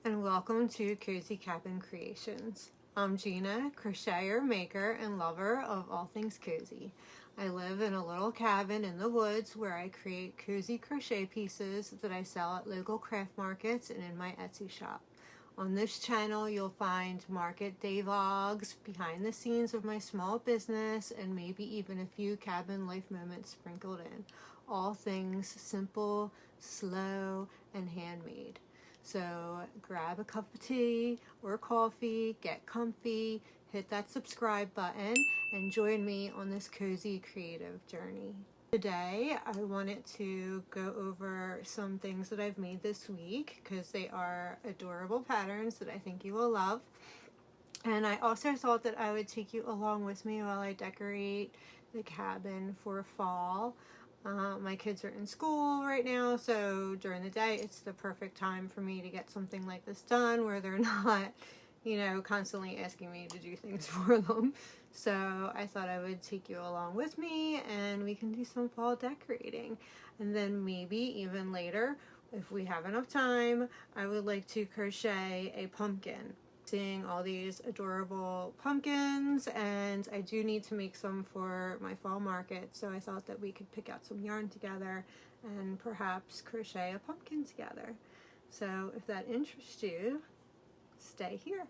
and welcome to Cozy Cabin Creations. I'm Gina, crocheter, maker, and lover of all things cozy. I live in a little cabin in the woods where I create cozy crochet pieces that I sell at local craft markets and in my Etsy shop. On this channel, you'll find market day vlogs, behind the scenes of my small business, and maybe even a few cabin life moments sprinkled in. All things simple, slow, and handmade. So grab a cup of tea or coffee, get comfy, hit that subscribe button, and join me on this cozy creative journey. Today I wanted to go over some things that I've made this week because they are adorable patterns that I think you will love. And I also thought that I would take you along with me while I decorate the cabin for fall. My kids are in school right now, so during the day it's the perfect time for me to get something like this done where they're not, constantly asking me to do things for them. So I thought I would take you along with me and we can do some fall decorating. And then maybe even later, if we have enough time, I would like to crochet a pumpkin. Seeing all these adorable pumpkins, and I do need to make some for my fall market, so I thought that we could pick out some yarn together and perhaps crochet a pumpkin together. So if that interests you, stay here.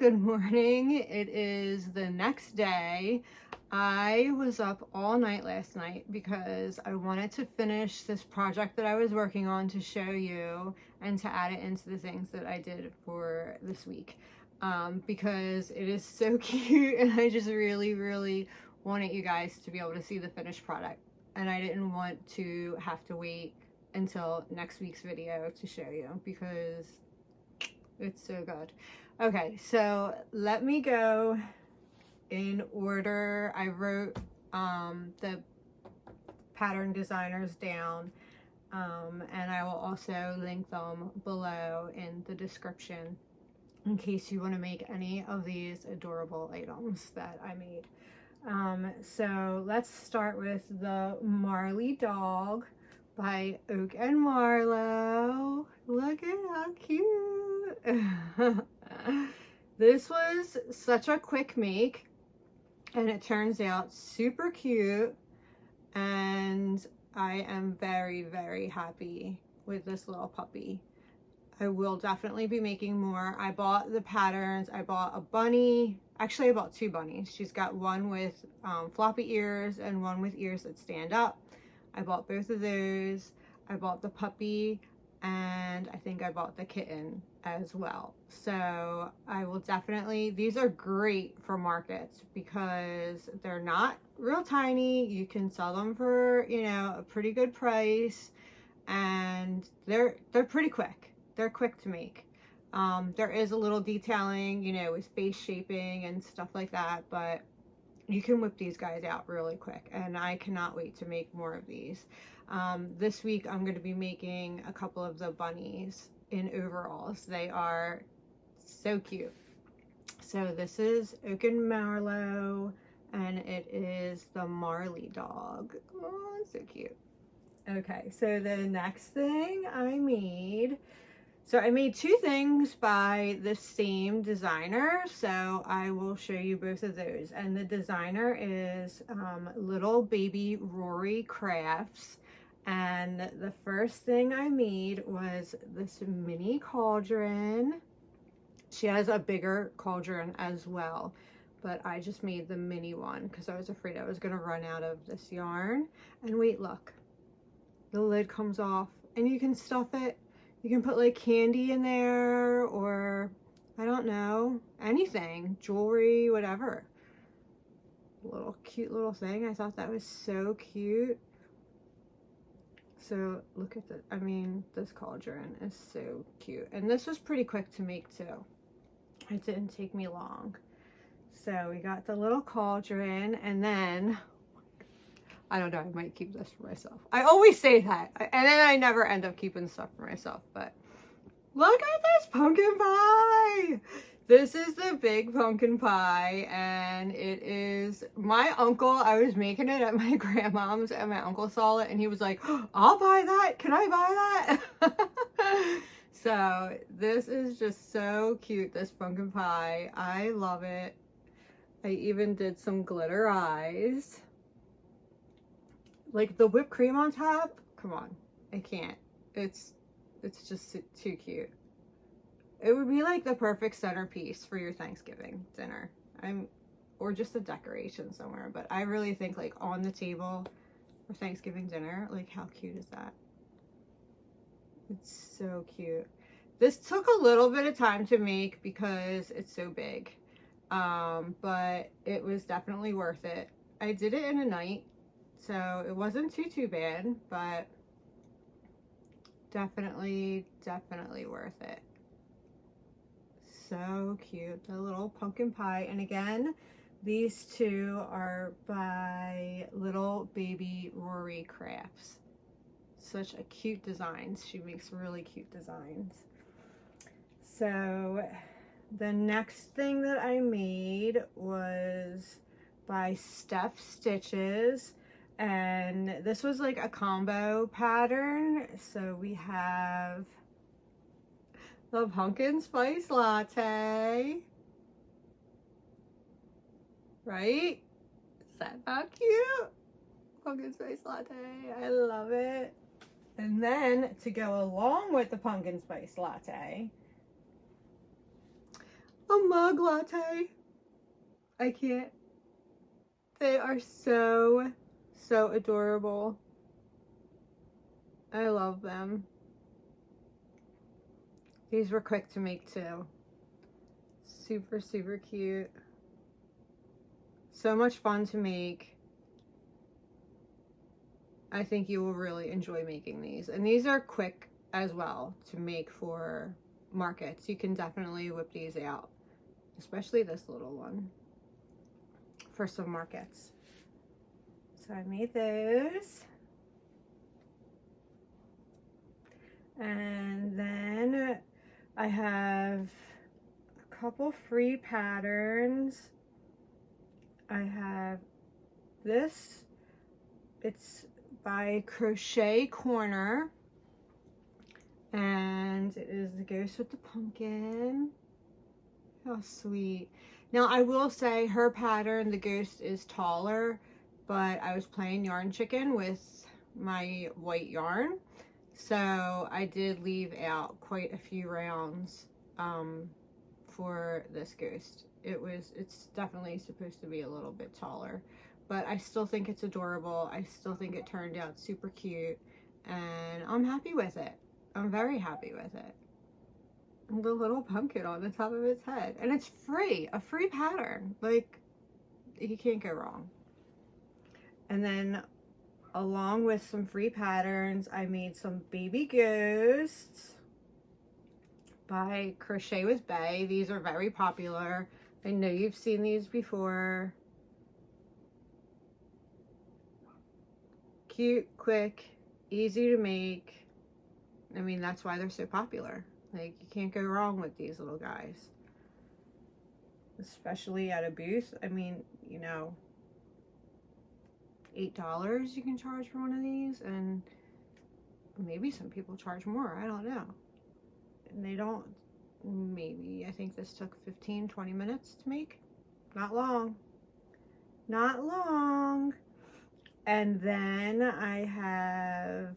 good morning. It is the next day. I was up all night last night because I wanted to finish this project that I was working on to show you and to add it into the things that I did for this week. Because it is so cute and I just really wanted you guys to be able to see the finished product. And I didn't want to have to wait until next week's video to show you because it's so good. Okay, so let me go in order. I wrote the pattern designers down, and I will also link them below in the description in case you want to make any of these adorable items that I made. So let's start with the Marley dog by Oak and Marlow. Look at how cute. This was such a quick make and it turns out super cute, and I am very happy with this little puppy. I will definitely be making more. I bought the patterns. I bought a bunny. Actually, I bought two bunnies. She's got one with floppy ears and one with ears that stand up. I bought both of those. I bought the puppy, and I think I bought the kitten as well. So I will definitely, these are great for markets because they're not real tiny. You can sell them for, you know, a pretty good price, and they're pretty quick. They're quick to make. There is a little detailing, you know, with face shaping and stuff like that, but you can whip these guys out really quick, and I cannot wait to make more of these. This week I'm going to be making a couple of the bunnies in overalls. They are so cute. So this is Oak and Marlow, and it is the Marley dog. Oh, it's so cute. Okay, so the next thing I made, so I made two things by the same designer, so I will show you both of those. And the designer is Little Baby Rory Crafts. And the first thing I made was this mini cauldron. She has a bigger cauldron as well, but I just made the mini one because I was afraid I was going to run out of this yarn. And wait, look, the lid comes off and you can stuff it. You can put like candy in there, or I don't know, anything, jewelry, whatever. Little cute little thing. I thought that was so cute. So look at this. I mean, this cauldron is so cute. And this was pretty quick to make too. It didn't take me long. So we got the little cauldron, and then, I don't know, I might keep this for myself. I always say that, and then I never end up keeping stuff for myself, but look at this pumpkin pie! This is the big pumpkin pie, and it is my uncle. I was making it at my grandmom's, and my uncle saw it, and he was like, oh, I'll buy that. Can I buy that? So this is just so cute, this pumpkin pie. I love it. I even did some glitter eyes. Like the whipped cream on top. Come on. I can't. It's just too cute. It would be like the perfect centerpiece for your Thanksgiving dinner. Or just a decoration somewhere. But I really think like on the table for Thanksgiving dinner, like how cute is that? It's so cute. This took a little bit of time to make because it's so big. But it was definitely worth it. I did it in a night, so it wasn't too bad, but definitely worth it. So cute, the little pumpkin pie. And again, these two are by Little Baby Rory Crafts. Such a cute designs. She makes really cute designs. So the next thing that I made was by Steph Stitches, and this was like a combo pattern. So we have the pumpkin spice latte, right? Is that not cute? Pumpkin spice latte, I love it. And then to go along with the pumpkin spice latte, a mug latte. I can't. They are so, so adorable. I love them. These were quick to make too. Super, super cute. So much fun to make. I think you will really enjoy making these. And these are quick as well to make for markets. You can definitely whip these out, especially this little one, for some markets. So I made those. And then I have a couple free patterns. I have this. It's by Crochet Corner, and it is the ghost with the pumpkin. How sweet. Now I will say her pattern, the ghost, is taller, but I was playing yarn chicken with my white yarn, so I did leave out quite a few rounds for this ghost. It's definitely supposed to be a little bit taller, but I still think it's adorable. I still think it turned out super cute, and I'm happy with it. I'm very happy with it. And the little pumpkin on the top of its head, and it's free, a free pattern. Like, you can't go wrong. And then along with some free patterns, I made some baby ghosts by Crochet with Bay. These are very popular. I know you've seen these before. Cute, quick, easy to make. I mean, that's why they're so popular. Like, you can't go wrong with these little guys, especially at a booth. I mean, you know, $8 you can charge for one of these, and maybe some people charge more. I don't know. And they don't. Maybe, I think this took 15-20 minutes to make. Not long. Not long. And then I have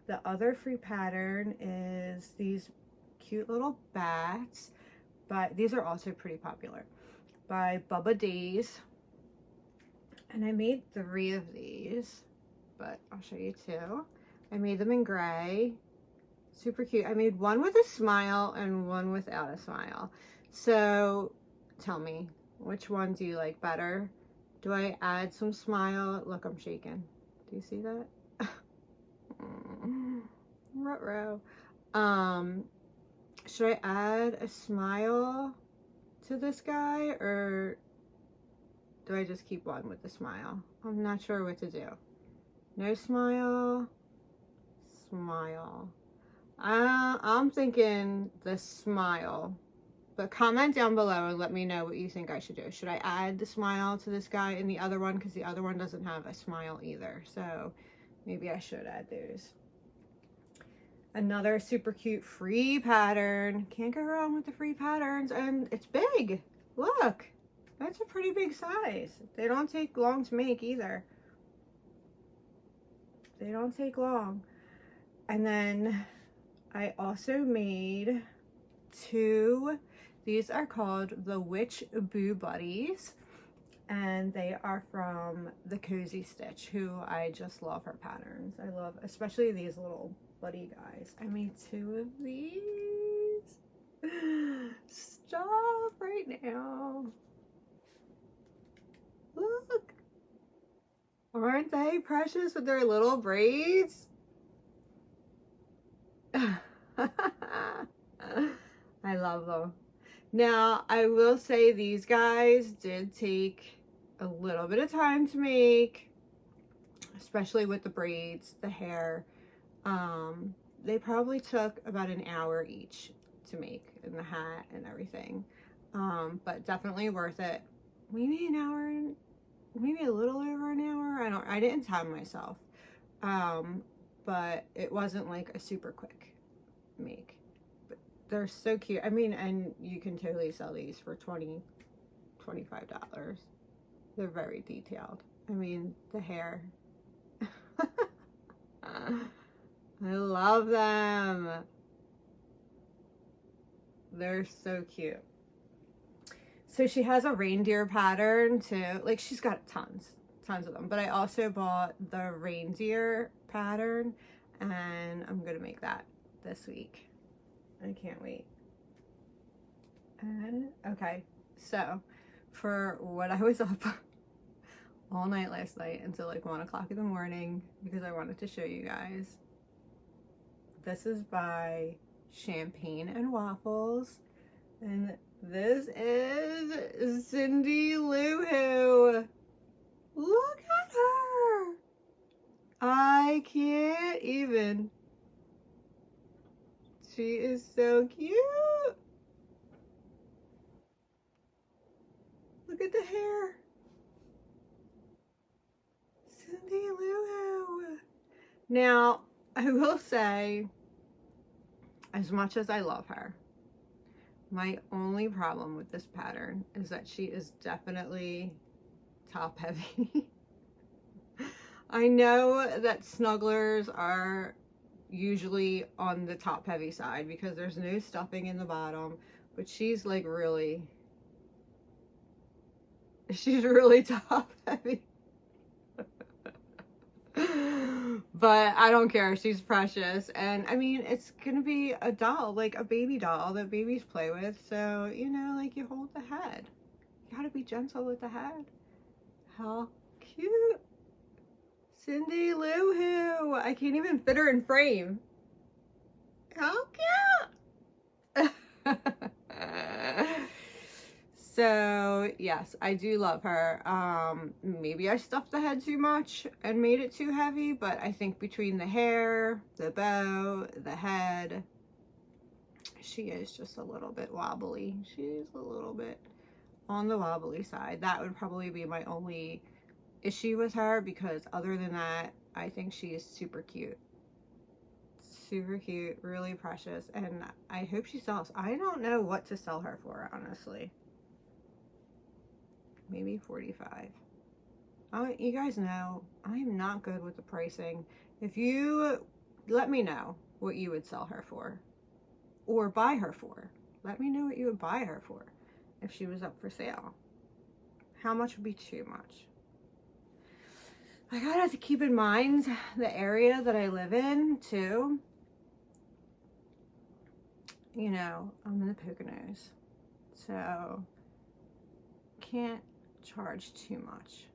the other free pattern is these cute little bats, but these are also pretty popular, by Bubba Days. And I made 3 of these, but I'll show you 2. I made them in gray. Super cute. I made one with a smile and one without a smile. So tell me, which one do you like better? Do I add some smile? Look, I'm shaking. Do you see that? Ruh-roh. Should I add a smile to this guy, or do I just keep one with the smile? I'm not sure what to do. No smile, smile. I'm thinking the smile, but comment down below and let me know what you think I should do. Should I add the smile to this guy and the other one, because the other one doesn't have a smile either, so maybe I should add those. Another super cute free pattern. Can't go wrong with the free patterns, and it's big. Look, that's a pretty big size. They don't take long to make either. They don't take long. And then I also made 2. These are called the Witch Boo Buddies, and they are from the Cozy Stitch, who I just love her patterns. I love especially these little buddy guys. I made 2 of these. Stop right now. Look. Aren't they precious with their little braids? I love them. Now, I will say these guys did take a little bit of time to make, especially with the braids, the hair. They probably took about an hour each to make, and the hat and everything. But definitely worth it. Maybe an hour, maybe a little over an hour. I didn't time myself. But it wasn't like a super quick make. But they're so cute. I mean, and you can totally sell these for $20, $25. They're very detailed. I mean, the hair. I love them. They're so cute. So she has a reindeer pattern too. Like, she's got tons of them. But I also bought the reindeer pattern, and I'm gonna make that this week. I can't wait. And okay, so for what I was up all night last night until like 1 o'clock in the morning because I wanted to show you guys. This is by Champagne and Waffles, and this is Cindy Lou Who. Look at her. I can't even. She is so cute. Look at the hair. Cindy Lou Who. Now, I will say, as much as I love her, my only problem with this pattern is that she is definitely top heavy. I know that snugglers are usually on the top heavy side because there's no stuffing in the bottom, but she's like really, she's really top heavy. But I don't care, she's precious. And I mean, it's gonna be a doll, like a baby doll that babies play with, so you know, like, you hold the head, you gotta be gentle with the head. How cute. Cindy Lou Who. I can't even fit her in frame. How cute. So yes, I do love her. Maybe I stuffed the head too much and made it too heavy, but I think between the hair, the bow, the head, she is just a little bit wobbly. She's a little bit on the wobbly side. That would probably be my only issue with her, because other than that, I think she is super cute. Super cute, really precious, and I hope she sells. I don't know what to sell her for, honestly. Maybe 45. You guys know I'm not good with the pricing. If you let me know what you would sell her for or buy her for. Let me know what you would buy her for if she was up for sale. How much would be too much? I gotta have to keep in mind the area that I live in too. You know, I'm in the Poconos, so can't charge too much.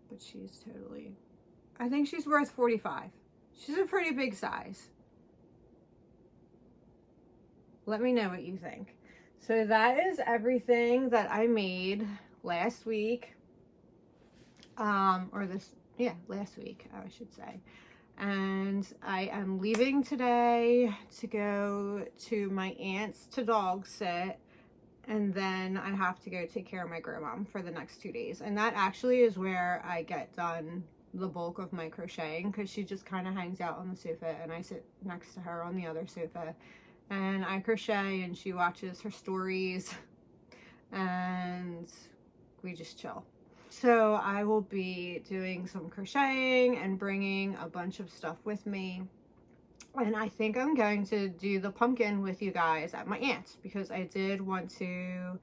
But she's totally, I think she's worth 45. She's a pretty big size. Let me know what you think. So that is everything that I made last week. Last week, I should say. And I am leaving today to go to my aunt's to dog sit. And then I have to go take care of my grandma for the next 2 days. And that actually is where I get done the bulk of my crocheting, because she just kind of hangs out on the sofa and I sit next to her on the other sofa. And I crochet and she watches her stories and we just chill. So I will be doing some crocheting and bringing a bunch of stuff with me. And I think I'm going to do the pumpkin with you guys at my aunt's, because I did want to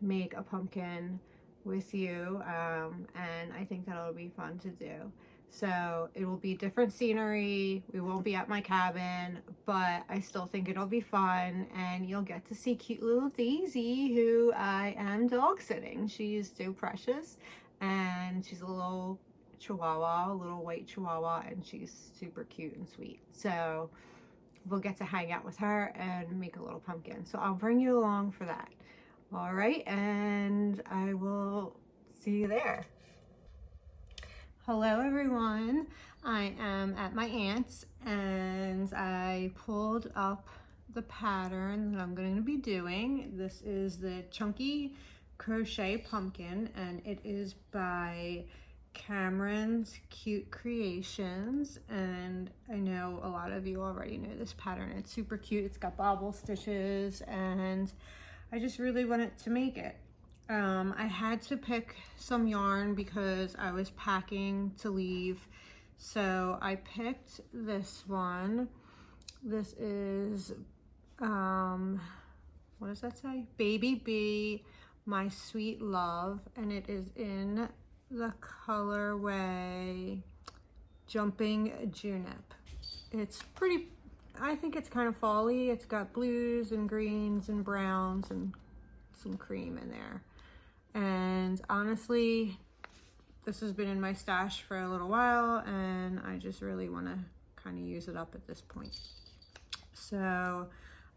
make a pumpkin with you, and I think that'll be fun to do. So it will be different scenery. We won't be at my cabin, but I still think it'll be fun, and you'll get to see cute little Daisy, who I am dog sitting. She's so precious, and she's a little chihuahua, a little white chihuahua, and she's super cute and sweet. So we'll get to hang out with her and make a little pumpkin. So I'll bring you along for that. All right, and I will see you there. Hello everyone, I am at my aunt's and I pulled up the pattern that I'm going to be doing. This is the Chunky Crochet Pumpkin, and it is by Cameron's Cute Creations, and I know a lot of you already know this pattern. It's super cute. It's got bobble stitches, and I just really wanted to make it. I had to pick some yarn because I was packing to leave, so I picked this one. This is what does that say? Baby Bee, My Sweet Love, and it is in the colorway Jumping Junip. It's pretty, I think it's kind of fall-y. It's got blues and greens and browns and some cream in there. And honestly, this has been in my stash for a little while and I just really want to kind of use it up at this point. So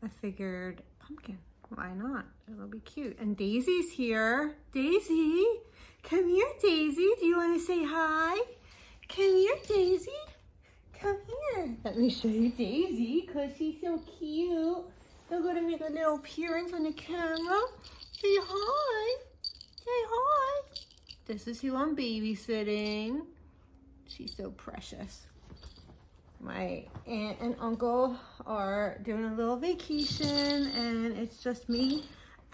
I figured pumpkin, why not? It'll be cute. And Daisy's here. Daisy, come here, Daisy. Do you want to say hi? Come here, Daisy. Come here. Let me show you Daisy because she's so cute. I'm going to make a little appearance on the camera. Say hi. Say hi. This is who I'm babysitting. She's so precious. My aunt and uncle are doing a little vacation and it's just me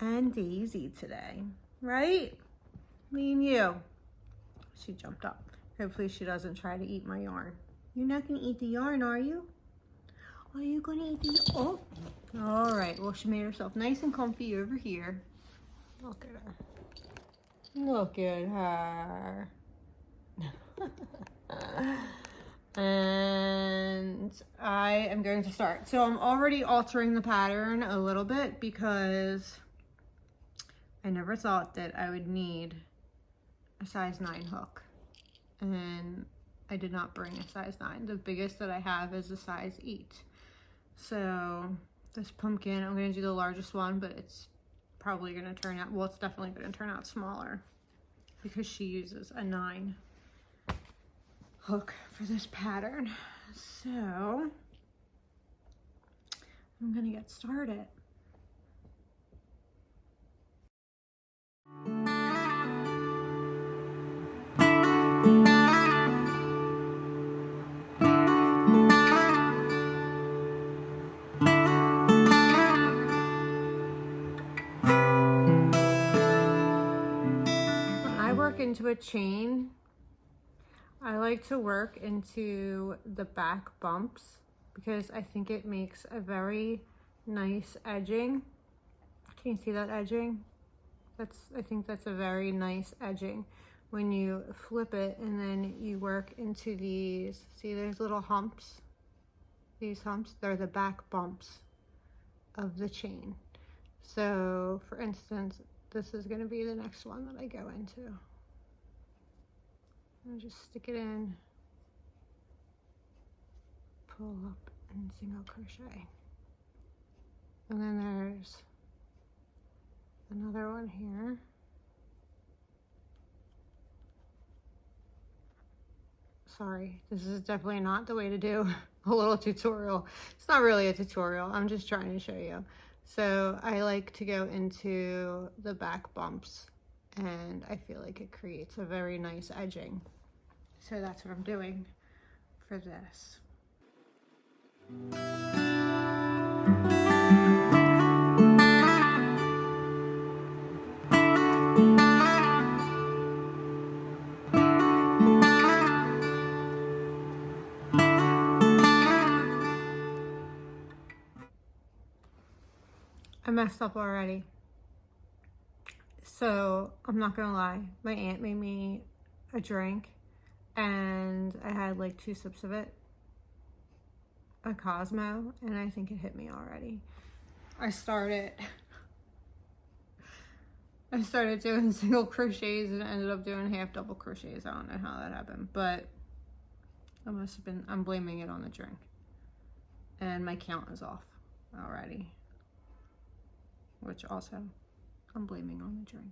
and Daisy today, right? Me and you. She jumped up. Hopefully she doesn't try to eat my yarn. You're not gonna eat the yarn, are you? Are you gonna eat the, oh, all right. Well, she made herself nice and comfy over here. Look at her. Look at her. And I am going to start. So I'm already altering the pattern a little bit because I never thought that I would need a size 9 hook. And I did not bring a size 9. The biggest that I have is a size 8. So this pumpkin, I'm going to do the largest one, but it's probably going to turn out, well, it's definitely going to turn out smaller because she uses a 9 hook for this pattern. So I'm gonna get started. When I work into a chain, I like to work into the back bumps because I think it makes a very nice edging. Can you see that edging? I think that's a very nice edging when you flip it and then you work into these. See, there's little humps. These humps, they're the back bumps of the chain. So for instance, this is going to be the next one that I go into. I'll just stick it in, pull up and single crochet. And then there's another one here. Sorry, this is definitely not the way to do a little tutorial. It's not really a tutorial, I'm just trying to show you. So I like to go into the back bumps and I feel like it creates a very nice edging. So that's what I'm doing for this. I messed up already. So I'm not gonna lie, my aunt made me a drink and I had like 2 sips of it, a Cosmo, and I think it hit me already. I started doing single crochets and ended up doing half double crochets. I don't know how that happened, but I must have been, I'm blaming it on the drink. And my count is off already, which also I'm blaming on the drink.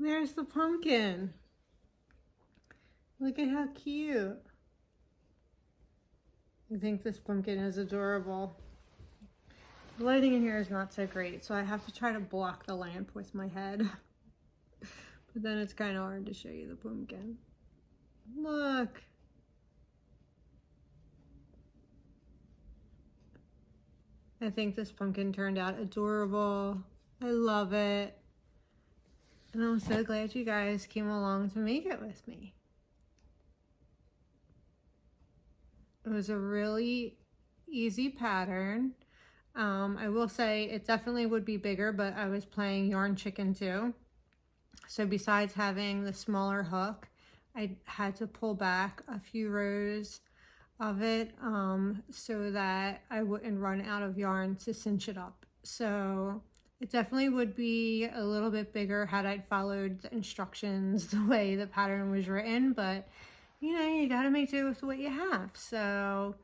There's the pumpkin. Look at how cute. I think this pumpkin is adorable. The lighting in here is not so great, so I have to try to block the lamp with my head. But then it's kind of hard to show you the pumpkin. Look. I think this pumpkin turned out adorable. I love it. And I'm so glad you guys came along to make it with me. It was a really easy pattern. I will say it definitely would be bigger, but I was playing yarn chicken too. So besides having the smaller hook, I had to pull back a few rows of it so that I wouldn't run out of yarn to cinch it up. So it definitely would be a little bit bigger had I followed the instructions the way the pattern was written, but you know, you gotta make do with what you have. So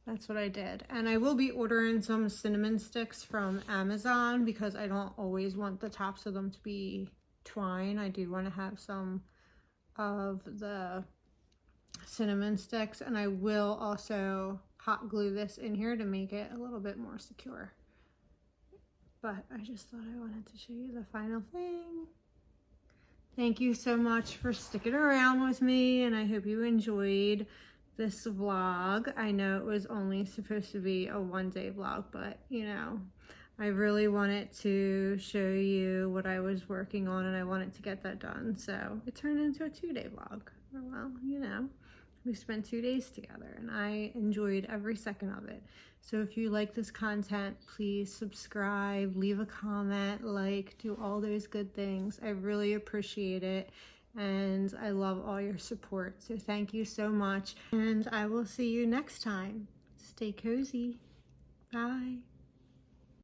that's what I did. And I will be ordering some cinnamon sticks from Amazon because I don't always want the tops of them to be twine. I do want to have some of the cinnamon sticks, and I will also hot glue this in here to make it a little bit more secure. But I just thought I wanted to show you the final thing. Thank you so much for sticking around with me, and I hope you enjoyed this vlog. I know it was only supposed to be a one-day vlog, but you know, I really wanted to show you what I was working on, and I wanted to get that done. So it turned into a 2-day vlog. Well, you know, we spent 2 days together and I enjoyed every second of it. So if you like this content, please subscribe, leave a comment, like, do all those good things. I really appreciate it. And I love all your support. So thank you so much. And I will see you next time. Stay cozy. Bye.